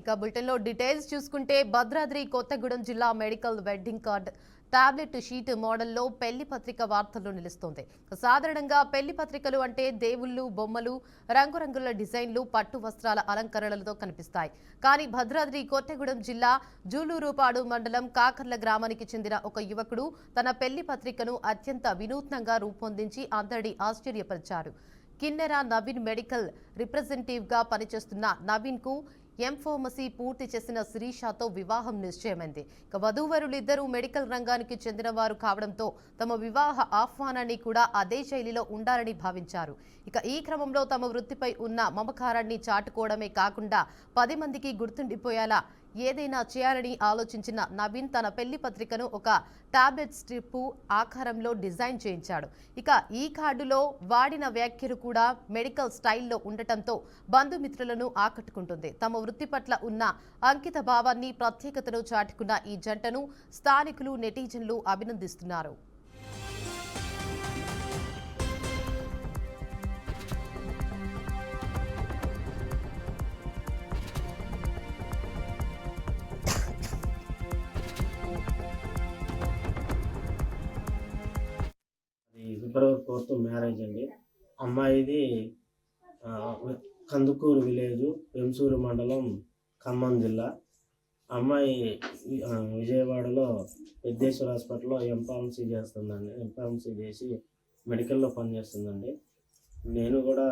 ఇక బులెటిన్లో డీటెయిల్స్ చూసుకుంటే భద్రాద్రి కొత్తగూడెం జిల్లా medical wedding card tablet sheet మోడల్లో పెళ్లి పత్రిక వార్తల్లో నిలుస్తోంది. సాధారణంగా పెళ్లి పత్రికలు అంటే దేవుళ్ళు, బొమ్మలు, రంగురంగుల డిజైన్లు, పట్టు వస్త్రాల అలంకరణలతో కనిపిస్తాయి. కానీ భద్రాద్రి కొత్తగూడెం జిల్లా జూలూరుపాడు మండలం కాకర్ల గ్రామానికి చెందిన ఒక యువకుడు తన పెళ్లి పత్రికను అత్యంత వినూత్నంగా రూపొందించి అందరినీ ఆశ్చర్యపరిచారు. కిన్నెర నవీన్ మెడికల్ రిప్రజెంటేటివ్ గా పనిచేస్తున్న నవీన్ కు ఎంఫార్మసీ పూర్తి చేసిన శిరీషతో వివాహం నిశ్చయమైంది. ఇక వధూవరులిద్దరూ మెడికల్ రంగానికి చెందిన వారు కావడంతో తమ వివాహ ఆహ్వానాన్ని కూడా అదే శైలిలో ఉండాలని భావించారు. ఇక ఈ క్రమంలో తమ వృత్తిపై ఉన్న మమకారాన్ని చాటుకోవడమే కాకుండా 10 మందికి గుర్తుండిపోయేలా ఏదైనా చేయాలని ఆలోచించిన నవీన్ తన పెళ్లి పత్రికను ఒక టాబ్లెట్ స్ట్రిప్ ఆకారంలో డిజైన్ చేయించాడు. ఇక ఈ కార్డులో వాడిన వ్యాఖ్యలు కూడా మెడికల్ స్టైల్లో ఉండటంతో బంధుమిత్రులను ఆకట్టుకుంటుంది. తమ వృత్తి పట్ల ఉన్న అంకిత భావాన్ని, ప్రత్యేకతను చాటుకున్న ఈ జంటను స్థానికులు, నెటిజన్లు అభినందిస్తున్నారు. ఫిబ్రవరి 4th మ్యారేజ్ అండి. అమ్మాయిది కందుకూరు విలేజ్, వెంసూరు మండలం, ఖమ్మం జిల్లా. అమ్మాయి విజయవాడలో పెద్దేశ్వర హాస్పిటల్లో ఎంఫార్మసీ చేస్తుందండి. ఎంఫార్మసీ చేసి మెడికల్లో పనిచేస్తుందండి. నేను కూడా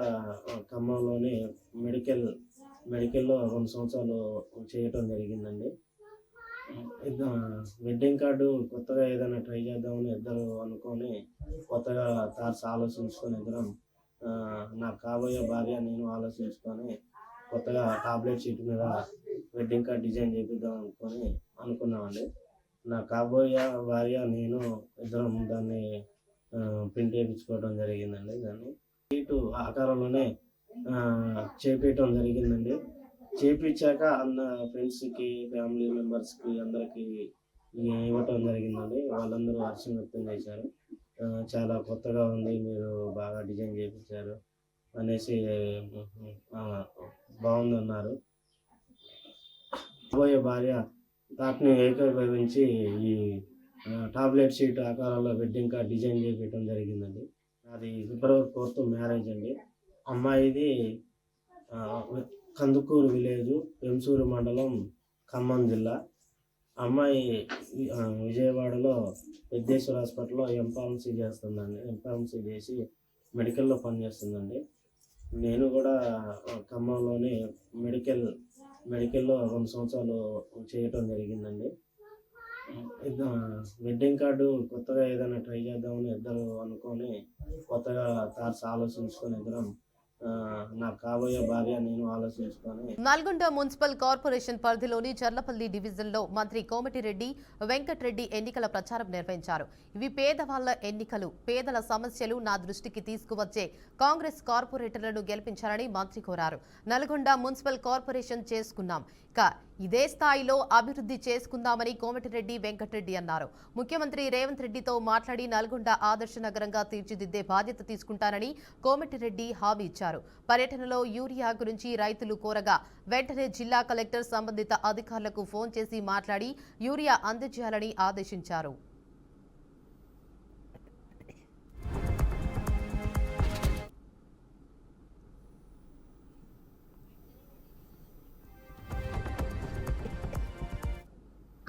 ఖమ్మంలోనే మెడికల్లో 2 సంవత్సరాలు చేయటం జరిగిందండి. వెడ్డింగ్ కార్డు కొత్తగా ఏదైనా ట్రై చేద్దామని ఇద్దరు అనుకొని కొత్తగా థాట్స్ ఆలోచించుకొని ఇద్దరం నాకు కాబోయే భార్య నేను ఆలోచించుకొని కొత్తగా టాబ్లెట్ షీట్ మీద వెడ్డింగ్ కార్డ్ డిజైన్ చేపిద్దాం అనుకున్నామండి. నా కాబోయే భార్య నేను ఇద్దరం దాన్ని ప్రింట్ చేయించుకోవడం జరిగిందండి. దాన్ని షీటు ఆకారంలోనే చేపించడం జరిగిందండి. చేపించాక ఫ్రెండ్స్కి, ఫ్యామిలీ మెంబర్స్కి అందరికీ ఇవ్వటం జరిగిందండి. వాళ్ళందరూ హర్షం వ్యక్తం చేశారు. చాలా కొత్తగా ఉంది, మీరు బాగా డిజైన్ చేయించారు అనేసి బాగుందన్నారు. కాబోయే భార్య దాన్ని ఏకీభవించి ఈ టాబ్లెట్ షీట్ ఆకారంలో వెడ్డింగ్ కార్డ్ డిజైన్ చేయించడం జరిగిందండి. అది ఫిబ్రవరి 4th మ్యారేజ్ అండి. అమ్మాయిది కందుకూరు విలేజ్, వెంసూరు మండలం, ఖమ్మం జిల్లా. అమ్మాయి విజయవాడలో పెద్దేశ్వర హాస్పిటల్లో ఎంఫార్మసీ చేస్తుందండి. ఎంఫార్మసీ చేసి మెడికల్లో పనిచేస్తుందండి. నేను కూడా ఖమ్మంలోనే మెడికల్లో 2 సంవత్సరాలు చేయటం జరిగిందండి. వెడ్డింగ్ కార్డు కొత్తగా ఏదైనా ట్రై చేద్దామని ఇద్దరు అనుకొని కొత్తగా థాట్స్ ఆలోచించుకొని ఇద్దరం నాకు కాబోయే భార్య నేను ఆలోచించుకొని. నల్గొండ మున్సిపల్ కార్పొరేషన్ పరిధిలోని చర్లపల్లి డివిజన్లో మంత్రి కోమటిరెడ్డి వెంకటరెడ్డి ఎన్నికల ప్రచారం నిర్వహించారు. ఇవి పేదవాళ్ల ఎన్నికలు, పేదల సమస్యలు నా దృష్టికి తీసుకువచ్చే కాంగ్రెస్ కార్పొరేటర్లను గెలిపించాలని మంత్రి కోరారు. నల్గొండ మున్సిపల్ కార్పొరేషన్ చేసుకున్నాం, ఇక ఇదే స్థాయిలో అభివృద్ధి చేసుకుందామని కోమటిరెడ్డి వెంకటరెడ్డి అన్నారు. ముఖ్యమంత్రి రేవంత్ రెడ్డితో మాట్లాడి నల్గొండ ఆదర్శ నగరంగా తీర్చిదిద్దే బాధ్యత తీసుకుంటానని కోమటిరెడ్డి హామీ ఇచ్చారు. పర్యటనలో యూరియా గురించి రైతులు కోరగా వెంటనే జిల్లా కలెక్టర్ సంబంధిత అధికారులకు ఫోన్ చేసి మాట్లాడి యూరియా అందజేయాలని ఆదేశించారు.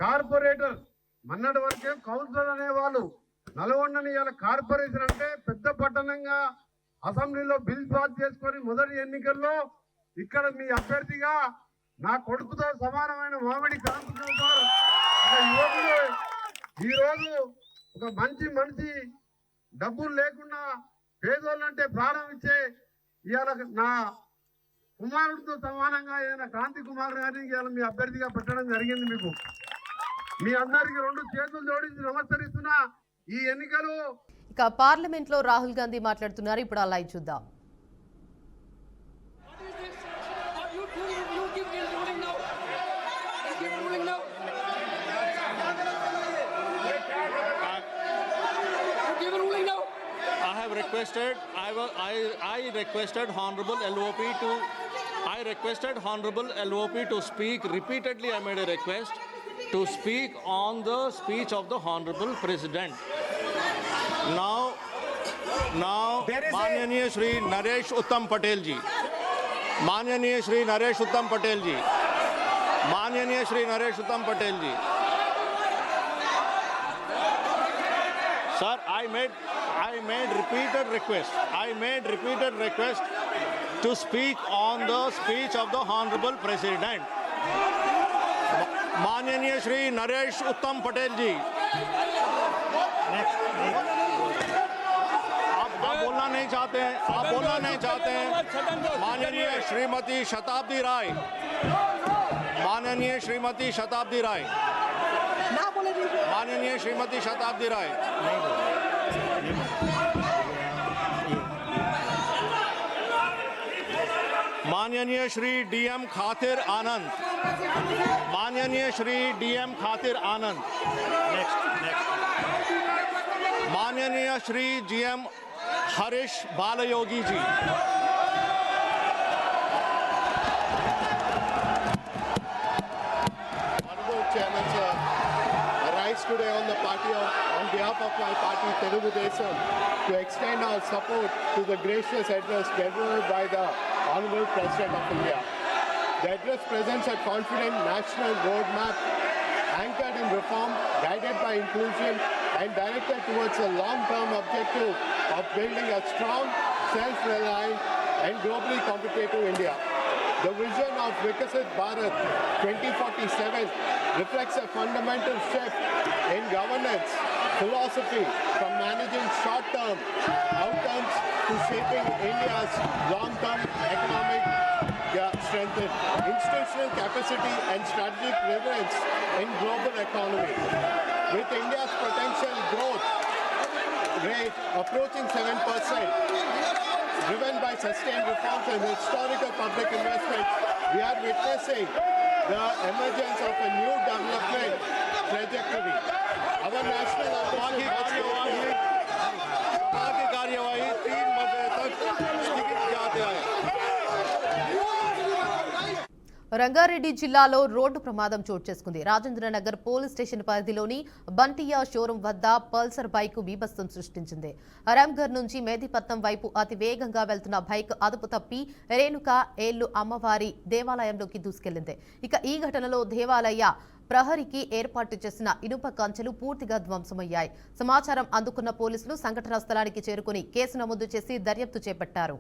కార్పొరేటర్ మొన్నటి వరకే కౌన్సిలర్ అనేవాళ్ళు నల్గొండని ఇవాళ కార్పొరేషన్ అంటే పెద్ద పట్టణంగా అసెంబ్లీలో బిల్ పాస్ చేసుకొని మొదటి ఎన్నికల్లో ఇక్కడ మీ అభ్యర్థిగా నా కొడుకుతో సమానమైన మామిడి కాంతున్నారు ఒక యువకుడు ఈరోజు ఒక మంచి మనిషి, డబ్బులు లేకుండా పేదోళ్ళంటే ప్రాణం ఇచ్చే ఇవాళ నా కుమారుడితో సమానంగా ఏదైనా కాంతి కుమార్ గారిని ఇవాళ మీ అభ్యర్థిగా పెట్టడం జరిగింది. మీకు మీ అందరికి 2 చేతులు జోడించి నమస్కరిస్తున్నా. ఈ ఎన్నికలు ఇక పార్లమెంట్ లో రాహుల్ గాంధీ మాట్లాడుతున్నారు. ఇప్పుడు ఆ లైవ్ చూద్దాం. I requested Honorable LOP to I requested Honorable LOP to speak. Repeatedly, I made a request to speak on the speech of the Honorable President. Now, माननीय श्री नरेश उत्तम पटेल जी, माननीय श्री नरेश उत्तम पटेल जी, माननीय श्री नरेश उत्तम पटेल जी. Sir, I made repeated request. I made repeated request to speak on the speech of the Honorable President. माननीय श्री नरेश उत्तम पटेल जी. आप बोलना नहीं चाहते हैं, आप बोलना नहीं चाहते हैं. माननीय श्रीमती शताब्दी राय, माननीय श्रीमती शताब्दी राय, माननीय श्रीमती शताब्दी राय. माननीय श्री DM खातिर आनंद, माननीय श्री DM खातिर आनंद. माननीय Shri GM Harish Balayogi ji. Honorable Chairman, sir, I rise today on behalf of my party Telugu Desam to extend our support to the gracious address delivered by the Honorable President of India. The address presents a confident national roadmap anchored in reform, guided by inclusion, and directed towards a long-term objective of building a strong, self-reliant, and globally competitive India. The vision of Vikasit Bharat 2047 reflects a fundamental shift in governance philosophy from managing short-term outcomes to shaping India's long-term economic strength, institutional capacity, and strategic relevance in global economy. With India's potential growth rate approaching 7%, driven by sustained reforms and historical public investment, we are witnessing the emergence of a new development trajectory. Our national ambition की कार्यवाही 3 बजे तक स्थगित जाते हैं. రంగారెడ్డి జిల్లాలో road ప్రమాదం చోటు చేసుకుంది. రాజేంద్రనగర్ పోలీస్ స్టేషన్ పరిధిలోని బంటియా షోరూం వద్ద పల్సర్ బైక్ బీభత్సం సృష్టించింది. అరాంఘర్ నుంచి మేదిపట్నం వైపు అతి వేగంగా వెళ్తున్న బైక్ అదుపు తప్పి రేణుక ఏళ్లు అమ్మవారి దేవాలయంలోకి దూసుకెళ్లింది. ఇక ఈ ఘటనలో దేవాలయ ప్రహరికి ఏర్పాటు చేసిన ఇనుప కంచెలు పూర్తిగా ధ్వంసమయ్యాయి. సమాచారం అందుకున్న పోలీసులు సంఘటనా స్థలానికి చేరుకుని కేసు నమోదు చేసి దర్యాప్తు చేపట్టారు.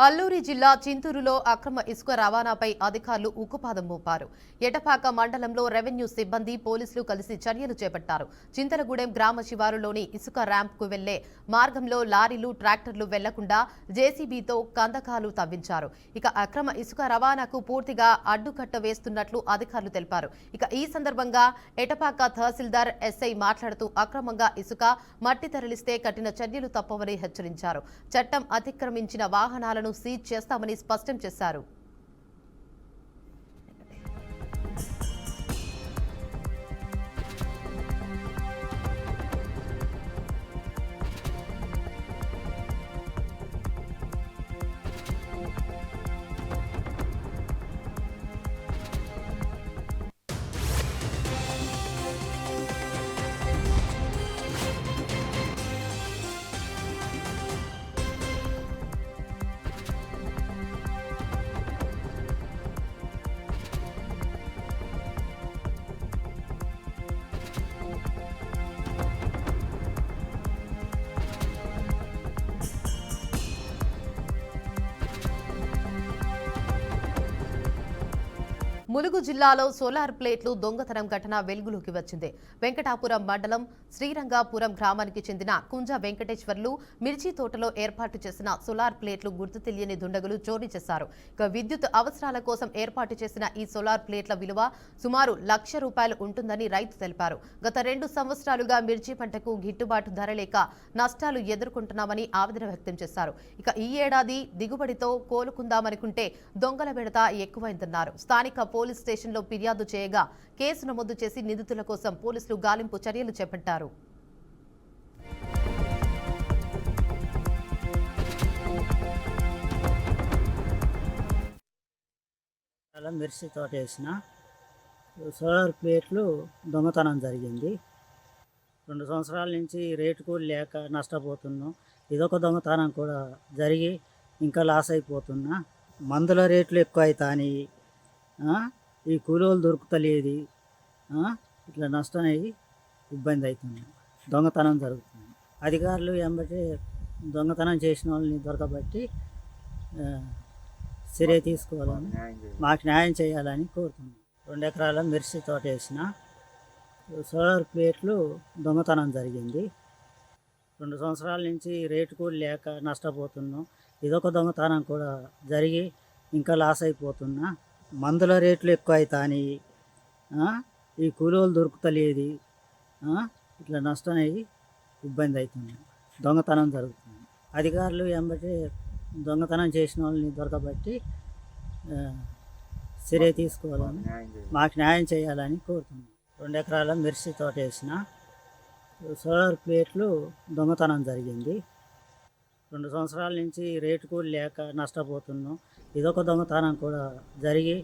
అల్లూరి జిల్లా చింతూరులో అక్రమ ఇసుక రవాణాపై అధికారులు ఉక్కుపాదం మోపారు. ఎటపాక మండలంలో రెవెన్యూ సిబ్బంది పోలీసులు కలిసి చర్యలు చేపట్టారు. చింతలగూడెం గ్రామ శివారులోని ఇసుక ర్యాంప్కు వెళ్లే మార్గంలో లారీలు ట్రాక్టర్లు వెళ్లకుండా జేసీబీతో కందకాలు తవ్వించారు. ఇక అక్రమ ఇసుక రవాణాకు పూర్తిగా అడ్డుకట్ట వేస్తున్నట్లు అధికారులు తెలిపారు. ఇక ఈ సందర్భంగా ఎటపాక తహసీల్దార్ ఎస్ఐ మాట్లాడుతూ అక్రమంగా ఇసుక మట్టి తరలిస్తే కఠిన చర్యలు తప్పవని హెచ్చరించారు. చట్టం అతిక్రమించిన వాహనాలను సీజ్ చేస్తామని స్పష్టం చేశారు. ములుగు జిల్లాలో సోలార్ ప్లేట్లు దొంగతనం ఘటన వెలుగులోకి వచ్చింది. వెంకటాపురం మండలం శ్రీరంగాపురం గ్రామానికి చెందిన కుంజ వెంకటేశ్వర్లు మిర్చి తోటలో ఏర్పాటు చేసిన సోలార్ ప్లేట్లు గుర్తు తెలియని దుండగులు చోరీ చేశారు. ఇక విద్యుత్ అవసరాల కోసం ఏర్పాటు చేసిన ఈ సోలార్ ప్లేట్ల విలువ సుమారు ₹1,00,000 ఉంటుందని రైతు తెలిపారు. గత 2 సంవత్సరాలుగా మిర్చి పంటకు గిట్టుబాటు ధర లేక నష్టాలు ఎదుర్కొంటున్నామని ఆవేదన వ్యక్తం చేశారు. ఇక ఈ ఏడాది దిగుబడితో కోలుకుందామనుకుంటే దొంగల బెడత ఎక్కువైందన్నారు. స్థానిక పోలీస్ స్టేషన్లో ఫిర్యాదు చేయగా కేసు నమోదు చేసి నిందితుల కోసం పోలీసులు గాలింపు చర్యలు చేపట్టారు. మిర్చి తోట వేసిన సోలార్ ప్లేట్లు దొంగతనం జరిగింది. 2 సంవత్సరాల నుంచి రేటు కూడా లేక నష్టపోతున్నాం. ఇదొక దొంగతనం కూడా జరిగి ఇంకా లాస్ అయిపోతున్నా. మందుల రేట్లు ఎక్కువ అవుతాయి, ఈ కూలీలు దొరుకుతలేదు, ఇట్లా నష్టం అయ్యి ఇబ్బంది అవుతుంది. దొంగతనం జరుగుతుంది. అధికారులు వెంబడి దొంగతనం చేసిన వాళ్ళని దొరకబట్టి చర్య తీసుకోవాలని, మాకు న్యాయం చేయాలని కోరుతున్నాం. 2 ఎకరాల మిర్చి తోట వేసిన సోలార్ ప్లేట్లు దొంగతనం జరిగింది. 2 సంవత్సరాల నుంచి రేటు కూడా లేక నష్టపోతున్నాం. ఇదొక దొంగతనం కూడా జరిగి ఇంకా లాస్ అయిపోతున్నా. మందుల రేట్లు ఎక్కువ అవుతాయి, ఈ కూలీలు దొరుకుతలేదు, ఇట్లా నష్టం అయ్యి ఇబ్బంది అవుతుంది. దొంగతనం జరుగుతుంది. అధికారులు వెంబడి దొంగతనం చేసిన వాళ్ళని దొరకబట్టి చర్య తీసుకోవాలని, మాకు న్యాయం చేయాలని కోరుతున్నాం. 2 ఎకరాల మిర్చి తోట వేసిన సోలార్ ప్లేట్లు దొంగతనం జరిగింది. 2 సంవత్సరాల నుంచి రేటు కూడా లేక నష్టపోతున్నాం. ఇదొక దొంగతనం కూడా జరిగి